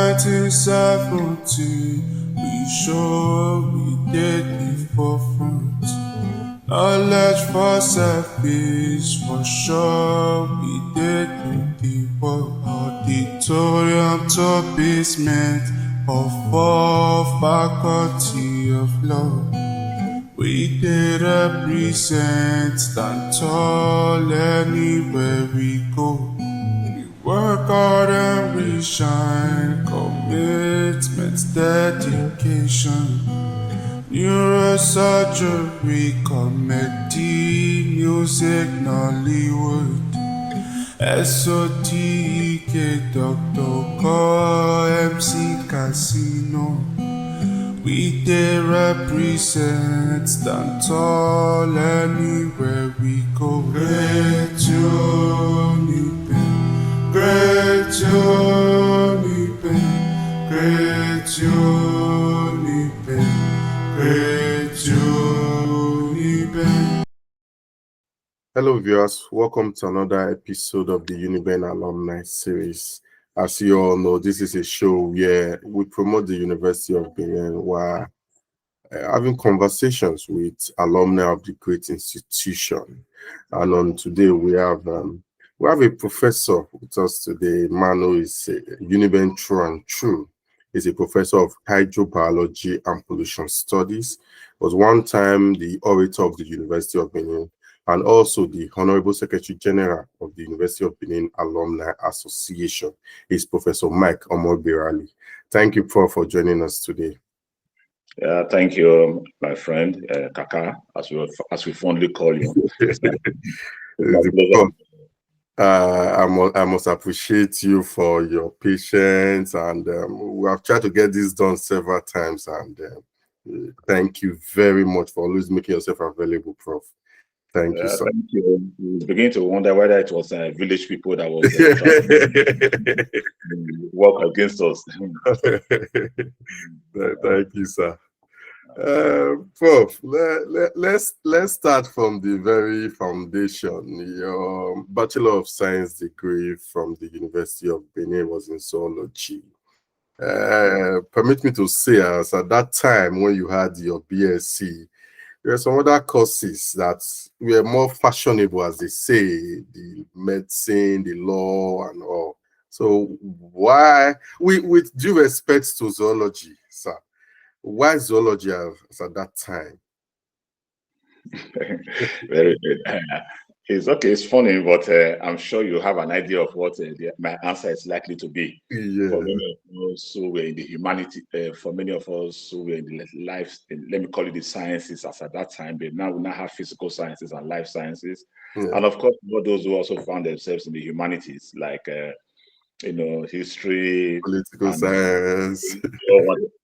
1970, we sure we did the forefront. Knowledge for service, for sure we did the work. Auditorium to basement of our faculty of law. We did represent, stand tall anywhere we go. Work hard and we shine, commitment, dedication. Neurosurgery, comedy, music, Nollywood. SOTK, Dr. Call, MC Casino. We did represent, stand tall anywhere we go. Great UNIBEN, great UNIBEN, great UNIBEN, great UNIBEN. Hello viewers, welcome to another episode of the UNIBEN Alumni Series. As you all know, this is a show where we promote the University of Benin while having conversations with alumni of the great institution. And on today, we have a professor with us today, man who is UNIBEN true and true. He's a professor of Hydrobiology and Pollution Studies. Was one time the orator of the University of Benin, and also the Honorable Secretary-General of the University of Benin Alumni Association is Professor Myke Omoigberale. Thank you, Prof, for joining us today. Thank you, my friend, Kaka, as we fondly call you. I must appreciate you for your patience, and we have tried to get this done several times, and thank you very much for always making yourself available, Prof. Thank you, sir. Thank you. We begin to wonder whether it was village people that was work against us. Thank you, sir. Prof, let's start from the very foundation. Your Bachelor of Science degree from the University of Benin was in zoology. Permit me to say, as at that time when you had your BSc, there are some other courses that were more fashionable, as they say, the medicine, the law, and all. So why, with due respect to zoology, sir, why zoology at that time? Very good. It's okay, it's funny, but I'm sure you have an idea of what my answer is likely to be. Yeah. For many of us who were in the humanity, for many of us who were in the life, let me call it the sciences as at that time, but now we now have physical sciences and life sciences. Yeah. And of course, for those who also found themselves in the humanities, like history, political science.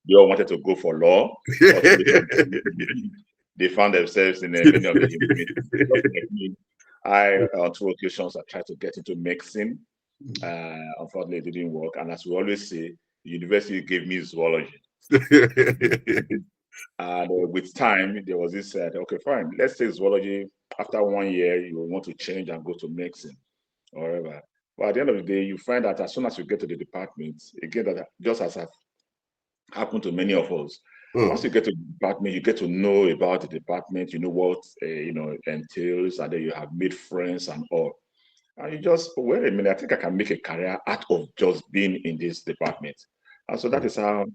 They all wanted to go for law. They found themselves in many of the humanities. On 2 occasions, I tried to get into medicine. Unfortunately, it didn't work. And as we always say, the university gave me zoology. And with time, there was this, okay, fine, let's take zoology. After 1 year, you will want to change and go to medicine or whatever. But at the end of the day, you find that as soon as you get to the department, again, that just as has happened to many of us, once you get to the department, you get to know about the department, you know what entails, and then you have made friends and all. And you just, wait a minute, I think I can make a career out of just being in this department. And so that is how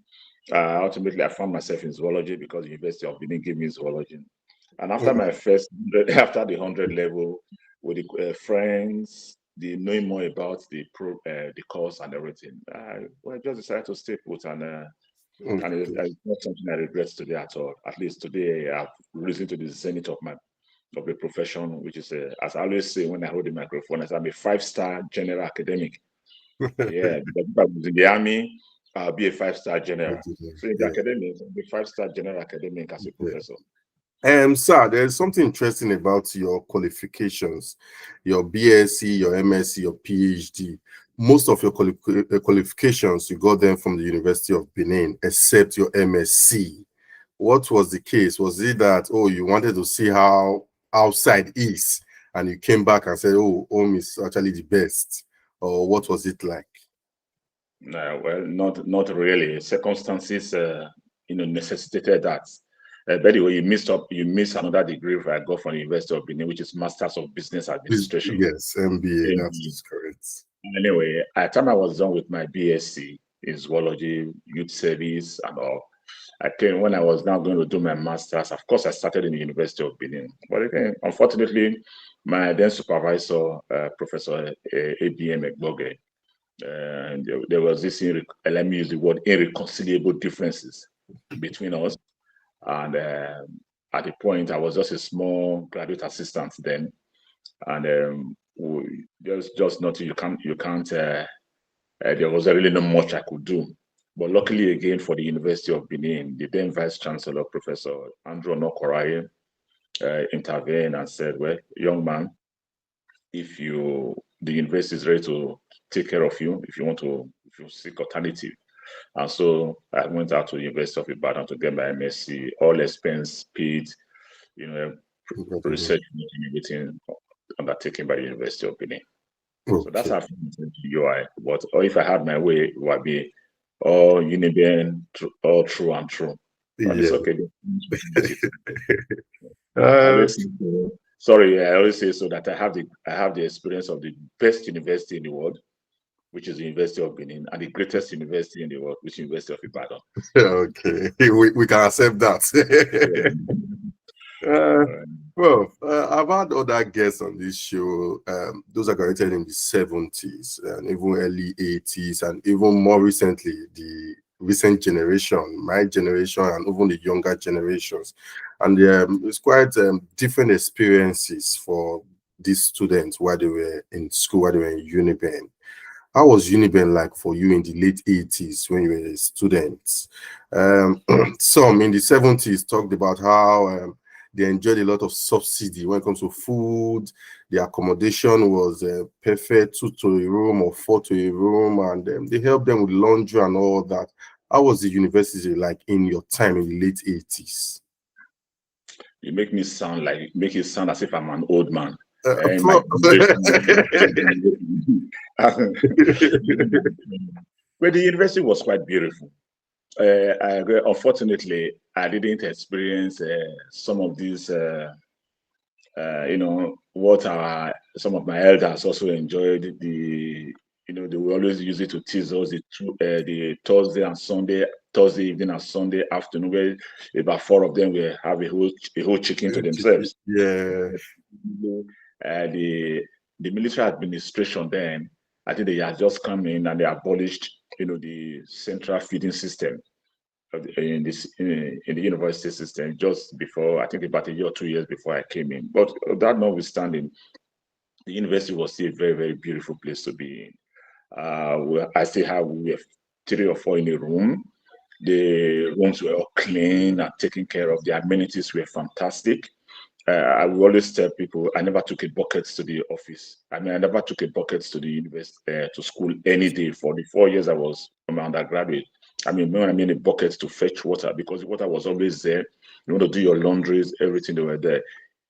ultimately I found myself in zoology, because the University of Benin gave me zoology. And after my after the 100 level, with the friends, the knowing more about the course and everything, I just decided to stay put, and it's not something I regret today at all. At least today, I've risen to the zenith of the profession, which is, as I always say when I hold the microphone, I'm a 5-star general academic. Yeah, because if I was in the army, I'll be a 5-star general. So in the academics, I'll be a 5-star general academic as a professor. Sir, there's something interesting about your qualifications, your BSc, your MSc, your PhD. Most of your qualifications, you got them from the University of Benin, except your MSc. What was the case? Was it that, you wanted to see how outside is, and you came back and said, home is actually the best? Or what was it like? No, well, not really. Circumstances, necessitated that. By the way, you missed another degree I got from the University of Benin, which is Masters of Business Administration. Yes, MBA, that MBA. is correct. Anyway, at the time I was done with my BSc in zoology, youth service, and all. I came when I was now going to do my master's. Of course, I started in the University of Benin, but again, unfortunately, my then supervisor, Professor ABM Ekboge, there was this, let me use the word, irreconcilable differences between us. And at the point, I was just a small graduate assistant then, and there's just nothing you can't. There was really not much I could do. But luckily, again, for the University of Benin, the then Vice Chancellor, Professor Andrew Onokoraye, intervened and said, "Well, young man, if the university is ready to take care of you, if you seek alternative." And so I went out to the University of Ibadan to get my MSc, all expense paid, research and everything undertaken by the University of Benin. Okay. So that's how I fit into UI. But or if I had my way, it would be all UNIBEN, all true and true. And it's okay. I always say so that I have the experience of the best university in the world, which is the University of Benin, and the greatest university in the world, which is the University of Ibadan. Okay, we can accept that. Well, I've had other guests on this show. Those are graduated in the 70s and even early 80s, and even more recently, the recent generation, my generation, and even the younger generations. And it's quite different experiences for these students while they were in school, while they were in UNIBEN. How was UNIBEN like for you in the late 80s when you were a student? Some in the 70s talked about how they enjoyed a lot of subsidy when it comes to food. The accommodation was perfect, 2 to a room or 4 to a room, and they helped them with laundry and all that. How was the university like in your time in the late 80s? You make it sound as if I'm an old man. But the university was quite beautiful. Unfortunately, I didn't experience some of these, what some of my elders also enjoyed. They will always use it to tease us the Thursday evening and Sunday afternoon, where about 4 of them will have a whole chicken to themselves. Yeah. The military administration then, I think they had just come in and they abolished, the central feeding system in the university system just before, I think about a year or 2 years before I came in. But that notwithstanding, the university was still a very, very beautiful place to be in. I still have 3 or 4 in a room. The rooms were all clean and taken care of. The amenities were fantastic. I will always tell people I never took a bucket to the office. I never took a bucket to the university, to school any day for the 4 years I was an undergraduate. When I mean a bucket to fetch water, because the water was always there. You want to do your laundries, everything, they were there.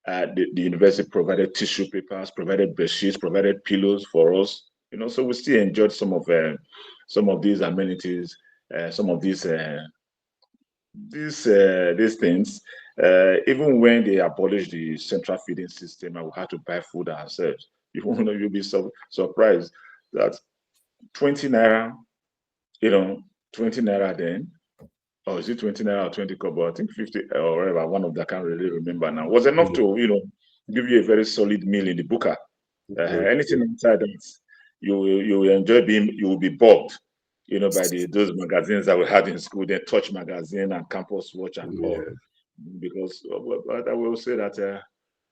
The university provided tissue papers, provided bed sheets, provided pillows for us. So we still enjoyed some of these amenities, some of these things. Even when they abolished the central feeding system and we had to buy food ourselves, you'll be surprised that 20 naira, 20 naira then, or is it 20 naira or 20 kobo? I think 50 or whatever, one of them, I can't really remember now, was enough to, give you a very solid meal in the buka. Anything inside that, you will enjoy you will be bored, by those magazines that we had in school, the Touch magazine and Campus Watch and all. Because I will say that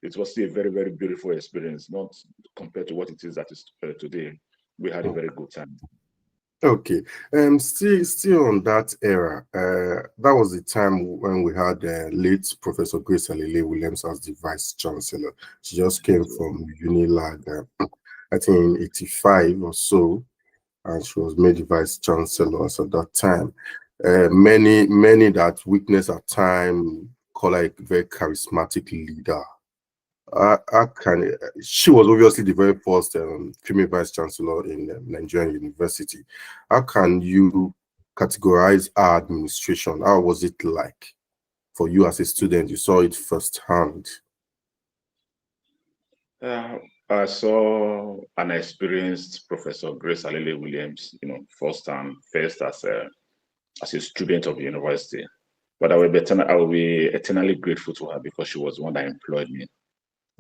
it was still a very, very beautiful experience, not compared to what it is that is today. We had a very good time. Okay, still on that era, that was the time when we had late Professor Grace Alile Williams as the Vice Chancellor. She just came from UNILAG, I think in 85 or so, and she was made the Vice Chancellor at that time. Many that witnessed at time call her a very charismatic leader. She was obviously the very first female vice chancellor in Nigerian university. How can you categorize our administration? How was it like for you as a student? You saw it firsthand. I saw and experienced Professor Grace Alele Williams, first as a student of the university. But I will be eternally grateful to her because she was the one that employed me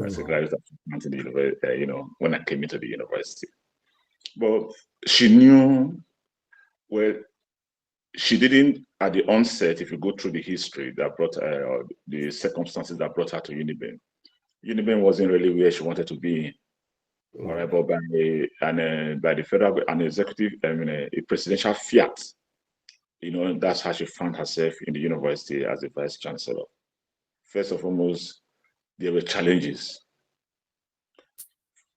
as a graduate applicant in the university, when I came into the university. But she knew, well, she didn't at the onset, if you go through the history that brought her, or the circumstances that brought her to UNIBEN wasn't really where she wanted to be. All right, but by the federal and executive, a presidential fiat, that's how she found herself in the university as a vice chancellor. First and foremost, there were challenges.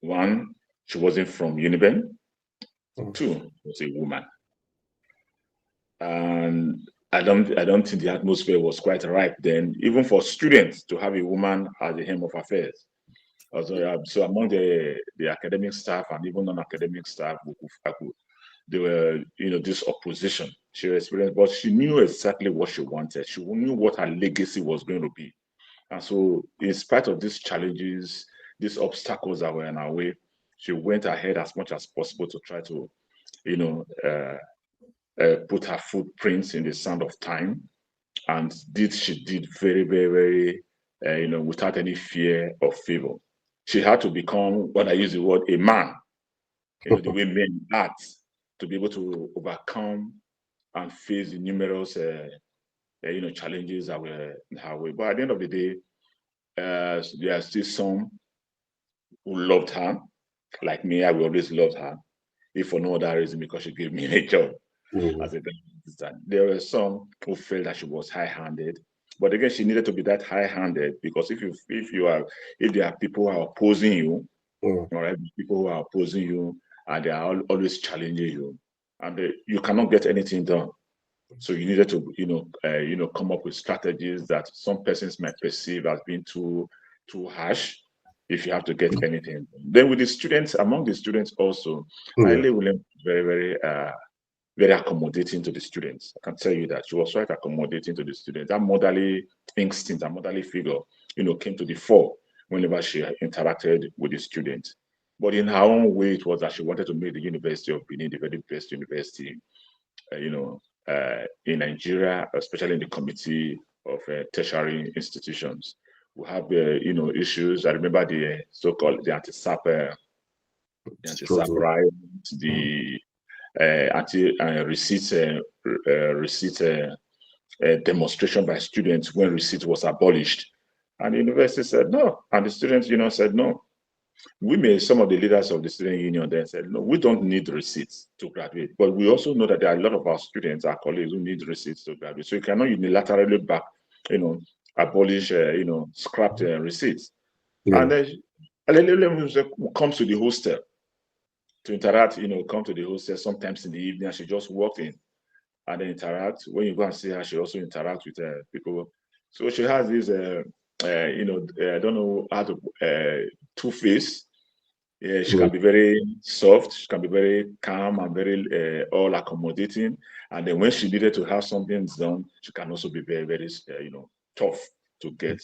One, she wasn't from UNIBEN. Two, she was a woman, and I don't think the atmosphere was quite ripe then, even for students to have a woman at the helm of affairs. So among the academic staff and even non-academic staff, there were this opposition she experienced, but she knew exactly what she wanted. She knew what her legacy was going to be, and so in spite of these challenges, these obstacles that were in her way, she went ahead as much as possible to try to put her footprints in the sand of time, and she did very, very, very, without any fear or favor. She had to become, what I use the word, a man, the way men act, to be able to overcome and face the numerous, challenges that were in her way. But at the end of the day, there are still some who loved her, like me. I will always love her, if for no other reason because she gave me a job as a assistant. There were some who felt that she was high-handed, but again, she needed to be that high-handed because if there are people who are opposing you, all right, people who are opposing you and they are always challenging you, and you cannot get anything done. So you needed to, come up with strategies that some persons might perceive as being too harsh. If you have to get anything, then with the students, among the students also, Haile Williams very, very, very accommodating to the students. I can tell you that she was quite accommodating to the students. That motherly instinct, that motherly figure, came to the fore whenever she interacted with the students. But in her own way, it was that she wanted to make the University of Benin the very best university, in Nigeria, especially in the committee of tertiary institutions. We have, issues. I remember the so-called the anti-SAP riot, the receipt demonstration by students when receipt was abolished, and the university said no, and the students, said no. Some of the leaders of the student union then said, no, we don't need receipts to graduate. But we also know that there are a lot of our students, our colleagues, who need receipts to graduate. So you cannot unilaterally abolish, scrap receipts. And then comes to the hostel to interact, come to the hostel sometimes in the evening, and she just walked in and then interact. When you go and see her, she also interacts with people. So she has this, I don't know how to, two-face. Yeah, she can be very soft, she can be very calm and very all accommodating. And then when she needed to have something done, she can also be very, very, tough to get,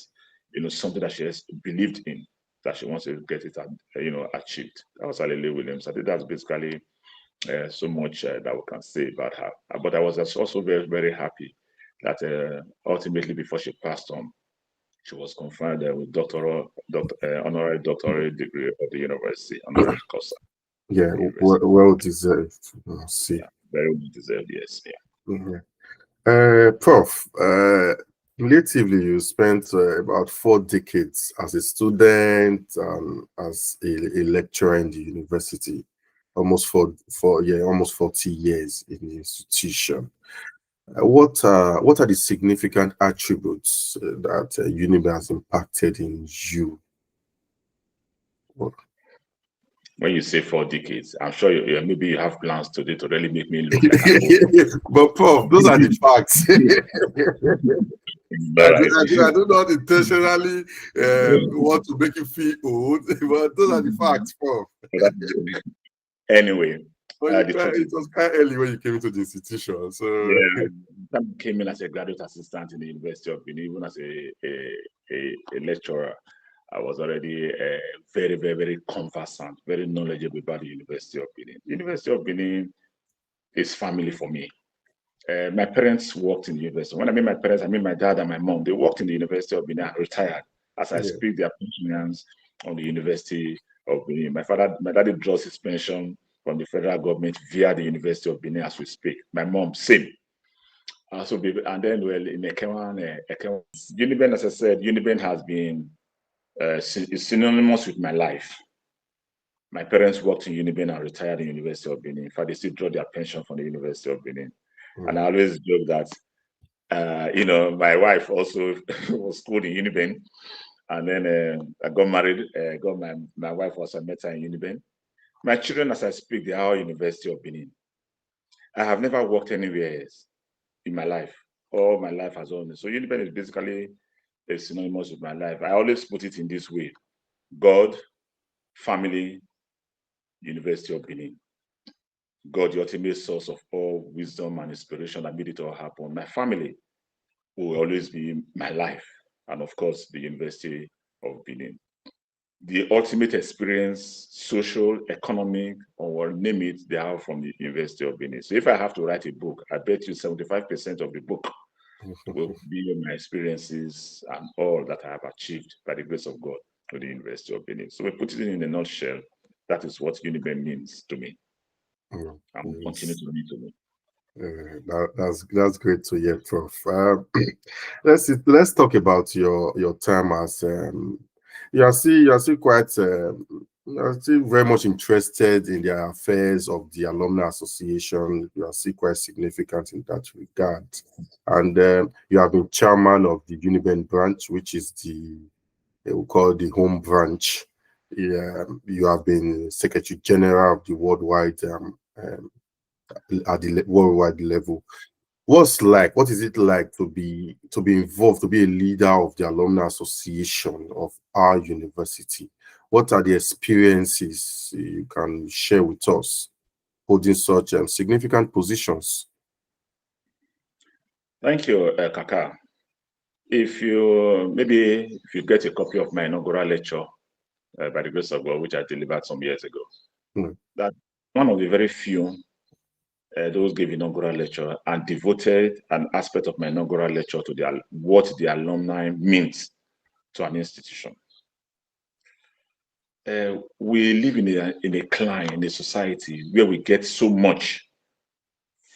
something that she has believed in, that she wants to get it, achieved. That was Alele Williams. I think that's basically so much that we can say about her. But I was also very, very happy that ultimately, before she passed on, she was conferred with honorary doctorate degree of the university, honoris causa. Yeah, well deserved. See, yeah, very well deserved. Yes. Yeah. Prof, relatively, you spent about 4 decades as a student, as a lecturer in the university, almost 40 years in the institution. What are the significant attributes that UNIBEN has impacted in you? when you say 4 decades, I'm sure maybe you have plans today to really make me look like an old. But Prof, those are the facts. All right. I do not intentionally want to make you feel old, but those are the facts, Prof. Anyway, But it was quite early when you came into the institution. So yeah, I came in as a graduate assistant in the University of Benin, even as a lecturer. I was already very, very, very conversant, very knowledgeable about the University of Benin. The University of Benin is family for me. My parents worked in the university. When I mean my parents, I mean my dad and my mom. They worked in the University of Benin and retired. As I speak, they are pensioners on the University of Benin. My daddy draws his pension from the federal government via the University of Benin as we speak. My mom, same. And then, well, in UNIBEN, as I said, UNIBEN has been is synonymous with my life. My parents worked in UNIBEN and retired in the University of Benin. In fact, they still draw their pension from the University of Benin. And I always joke that, my wife also was schooled in UNIBEN. And then I got married, my wife also met her in UNIBEN. My children, as I speak, they are all University of Benin. I have never worked anywhere else in my life. All my life has only. So UNIBEN is basically a synonymous with my life. I always put it in this way: God, family, University of Benin. God, the ultimate source of all wisdom and inspiration that made it all happen. My family will always be my life. And of course, the University of Benin. The ultimate experience, social, economic, or name it, they have from the University of Benin. So if I have to write a book, I bet you 75% of the book will be my experiences and all that I have achieved by the grace of God with the University of Benin. So we put it in a nutshell. That is what UNIBEN means to me. And will continue to mean to me. That's great to hear, Prof. Let's talk about your time as you are still quite you are still very much interested in the affairs of the Alumni Association. You are still quite significant in that regard, and you have been chairman of the UNIBEN branch, which is we call the home branch. You have been Secretary-General of the worldwide at the worldwide level. What is it like to be involved, to be a leader of the Alumni Association of our university? What are the experiences you can share with us holding such significant positions? Thank you, Kaka. If you get a copy of my inaugural lecture by the grace of God, which I delivered some years ago, that one of the very few those gave inaugural lecture and devoted an aspect of my inaugural lecture to what the alumni means to an institution. We live in a climate, in a society where we get so much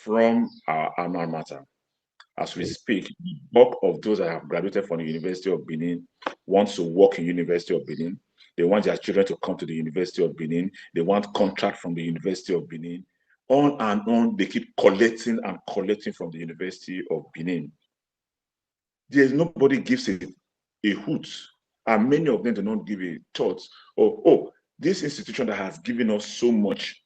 from our alma mater. As we speak, the bulk of those that have graduated from the University of Benin want to work in University of Benin. They want their children to come to the University of Benin. They want contract from the University of Benin. On and on, they keep collecting and collecting from the University of Benin. There's nobody gives a hoot, and many of them do not give a thought of, this institution that has given us so much,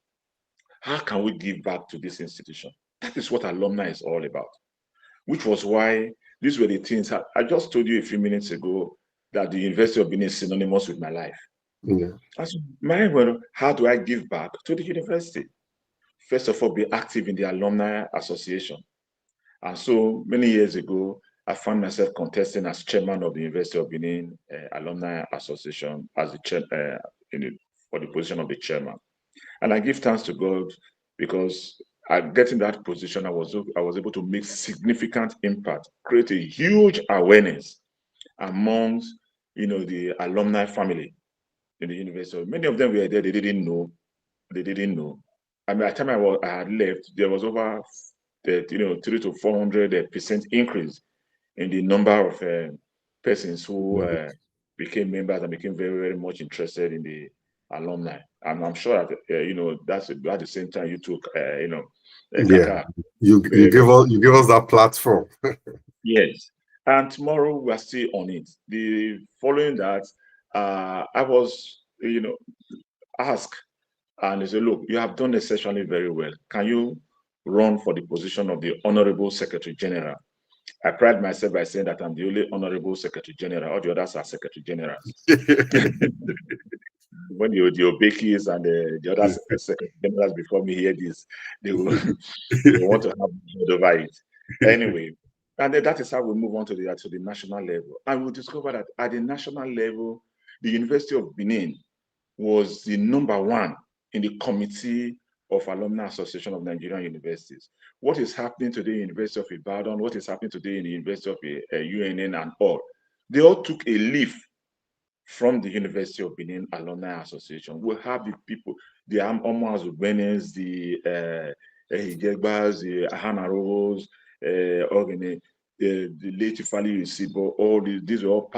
how can we give back to this institution? That is what alumni is all about. Which was why these were the things I just told you a few minutes ago, that the University of Benin is synonymous with my life. How do I give back to the university? First of all, be active in the Alumni Association. And so many years ago, I found myself contesting as chairman of the University of Benin Alumni Association as for the position of the chairman. And I give thanks to God because getting that position, I was able to make significant impact, create a huge awareness amongst the alumni family in the university. Many of them were there, they didn't know. I mean, at the time I had left, there was over 300 to 400% increase in the number of persons who became members and became very, very much interested in the alumni. And I'm sure that that's at the same time you took Kaka. You give us that platform. Yes, and tomorrow we are still on it. The following that, I was asked And they say, look, you have done exceptionally very well. Can you run for the position of the Honorable Secretary-General? I pride myself by saying that I'm the only Honorable Secretary-General. All the others are Secretary-Generals. When the Obekis and the other Secretary-Generals before me hear this, they will, they will want to have over it. Anyway, and then that is how we move on to the national level. And we discover that at the national level, the University of Benin was the #1 in the Committee of Alumni Association of Nigerian Universities. What is happening today in the University of Ibadan, what is happening today in the University of UNN and all, they all took a leaf from the University of Benin Alumni Association. We have the people, the Omoigberes, the Hijegbas, the Ahanaros, the late Ifali Isibo, all these are all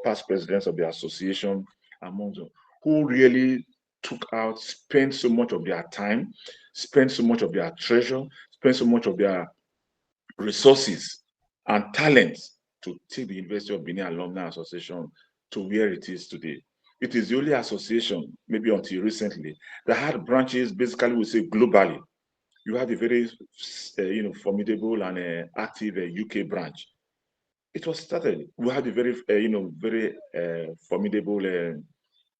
past presidents of the association, among them, who really took out, spent so much of their time, spent so much of their treasure, spent so much of their resources and talents to take the University of Benin Alumni Association to where it is today. It is the only association, maybe until recently, that had branches, basically we say globally. You have a very formidable and active UK branch. It was started. We had a very very formidable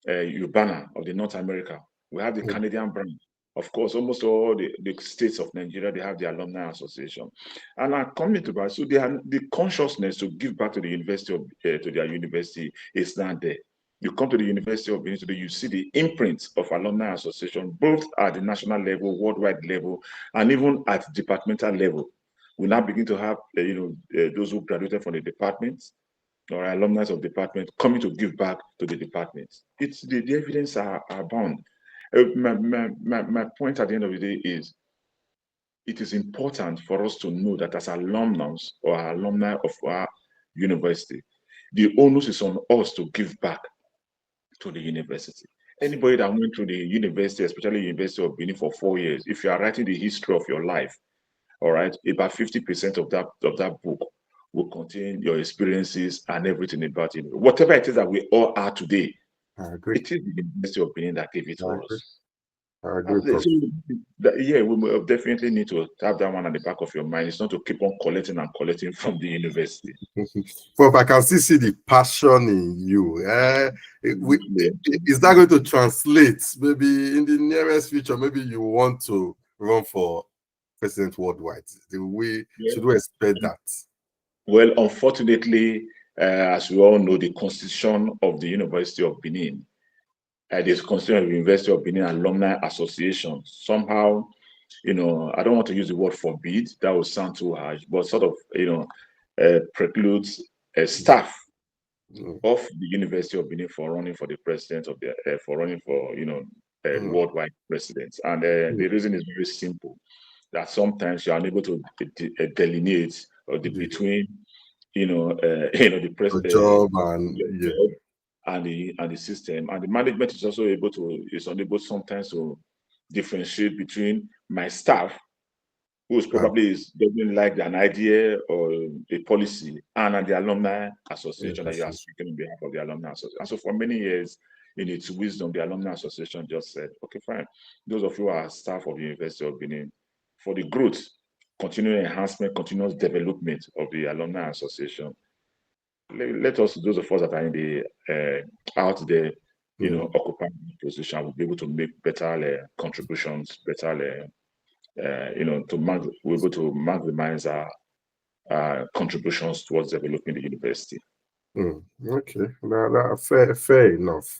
UBAA of the North America. We have the Canadian branch. Of course, almost all the states of Nigeria, they have the alumni association. And I'm coming to that, so the consciousness to give back to the university of to their university is not there. You come to the University of Benin today, you see the imprint of alumni association, both at the national level, worldwide level, and even at departmental level. We now begin to have those who graduated from the departments or alumni of department coming to give back to the department. It's the evidence are abound. My point at the end of the day is it is important for us to know that as alumnus or alumni of our university, the onus is on us to give back to the university. Anybody that went through the university, especially University of Benin for 4 years, if you are writing the history of your life, all right, about 50% of that book will contain your experiences and everything about it. Whatever it is that we all are today, I agree. it is the University of Benin that gave it to us. I agree. So, yeah, we will definitely need to have that one at the back of your mind. It's not to keep on collecting and collecting from the university. Prof, I can still see the passion in you. Is that going to translate maybe in the nearest future? Maybe you want to run for president worldwide. Should we expect that? Well, unfortunately, as we all know, the constitution of the University of Benin, the constitution of the University of Benin Alumni Association, somehow, I don't want to use the word forbid, that would sound too harsh, but sort of, precludes staff of the University of Benin for running for the president of the, worldwide president. And the reason is very simple, that sometimes you are unable to delineate between the president job and the system, and the management is also unable sometimes to differentiate between my staff, who doesn't like an idea or a policy, and the alumni association that you are speaking on behalf of the alumni association. And so for many years, in its wisdom, the alumni association just said, okay, fine, those of you who are staff of the University of Benin, for the growth, continuous enhancement, continuous development of the alumni association, let us, those of us that are in the out there, occupying the position, will be able to make better contributions, better, we're able to maximize our contributions towards developing the university. Okay, fair enough.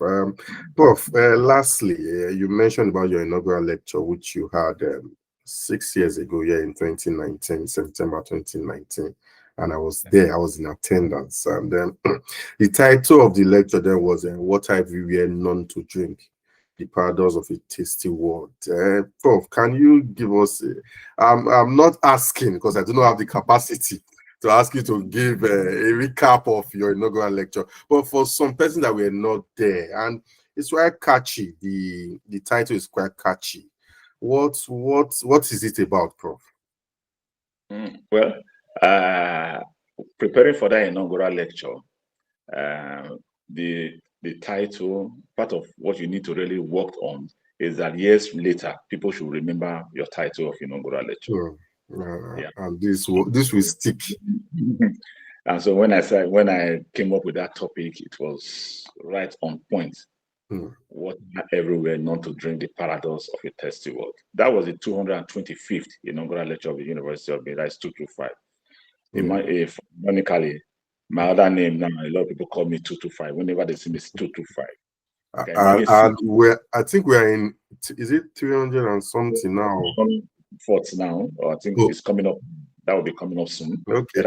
Prof, lastly, you mentioned about your inaugural lecture, which you had 6 years ago, in 2019, September 2019. And I was there, I was in attendance. And then the title of the lecture then was What Have You Were Known to Drink? The Paradox of a Tasty World. Prof, can you give us, I'm not asking because I do not have the capacity to ask you to give a recap of your inaugural lecture, but for some person that were not there, and it's quite catchy, the title is quite catchy. What is it about, Prof? Well, preparing for that inaugural lecture, the title, part of what you need to really work on is that years later, people should remember your title of inaugural lecture. And this will stick. And so when I came up with that topic, it was right on point. What everywhere not to drink, the paradox of a thirsty world. That was the 225th inaugural lecture of the University of Benin. That's 225. Ironically, my other name now, a lot of people call me 225. Whenever they see me, it's 225. And I think we're in, is it 300 and something now? Fourth now, or I think it's coming up. That will be coming up soon. Okay.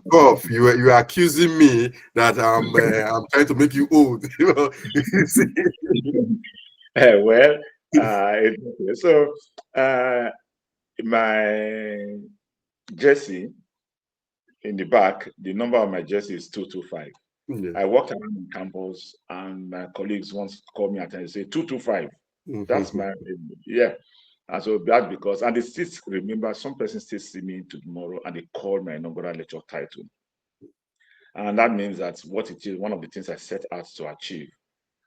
Prof, you are accusing me that I'm trying to make you old. Well, so my jersey in the back, the number of my jersey is 225. Yeah. I walked around on campus, and my colleagues once called me and say 225. That's my And so that's because, and they still remember, some persons still see me tomorrow and they call my inaugural lecture title. And that means that what it is, one of the things I set out to achieve,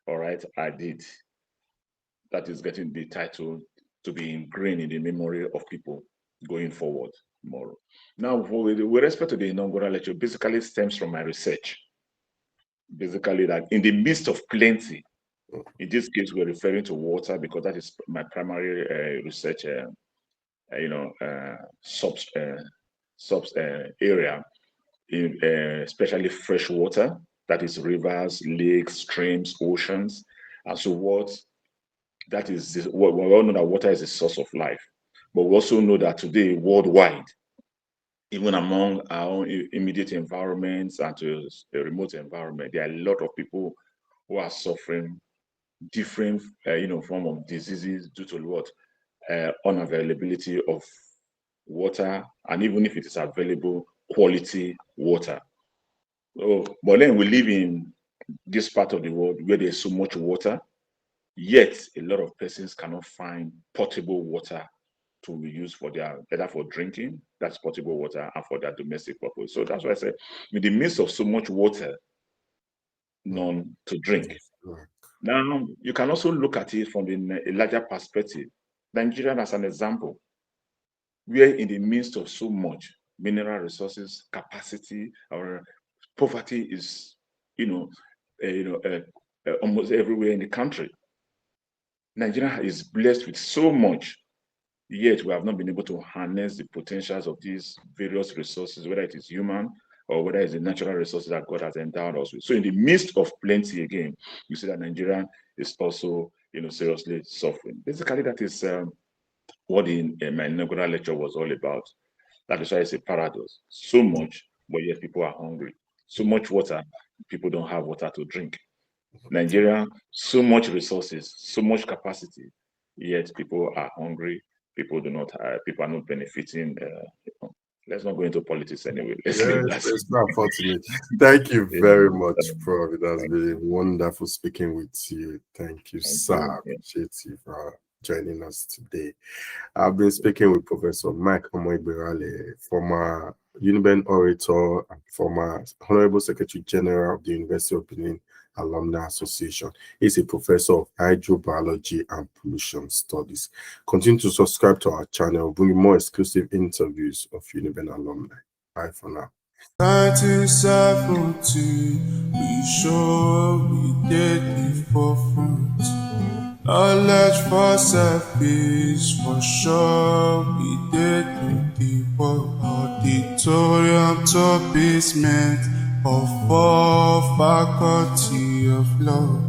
all right, I did. That is getting the title to be ingrained in the memory of people going forward tomorrow. Now, with respect to the inaugural lecture, basically stems from my research. Basically, that in the midst of plenty, in this case, we're referring to water because that is my primary research, area, especially fresh water, that is rivers, lakes, streams, oceans. And so we all know that water is the source of life, but we also know that today, worldwide, even among our own immediate environments and to a remote environment, there are a lot of people who are suffering different form of diseases due to what unavailability of water, and even if it is available, quality water. But then we live in this part of the world where there's so much water, yet a lot of persons cannot find potable water to be used for either for drinking, that's potable water, and for their domestic purpose. So that's why I said, in the midst of so much water, none to drink. Now, you can also look at it from a larger perspective. Nigeria as an example, where in the midst of so much mineral resources, capacity, or poverty is, almost everywhere in the country. Nigeria is blessed with so much, yet we have not been able to harness the potentials of these various resources, whether it is human or whether it's the natural resources that God has endowed us with. So in the midst of plenty again, you see that Nigeria is also, seriously suffering. Basically, that is what my inaugural lecture was all about. That is why it's a paradox. So much, but yet people are hungry. So much water, people don't have water to drink. Nigeria, so much resources, so much capacity, yet people are hungry. People are not benefiting. Let's not go into politics anyway. It's not unfortunate. Thank you very much, Prof. It has been wonderful speaking with you. Thank you, sir. Appreciate you for joining us today. I've been speaking with Professor Myke Omoigberale, former UNIBEN orator and former Honorable Secretary-General of the University of Benin Alumni Association. He's a professor of hydrobiology and pollution studies. Continue to subscribe to our channel, bringing more exclusive interviews of UNIBEN alumni. Bye for now. 1970, we sure we did the forefront. Knowledge for self-peace, for sure we did the work. Auditorium to basement of all faculty of law.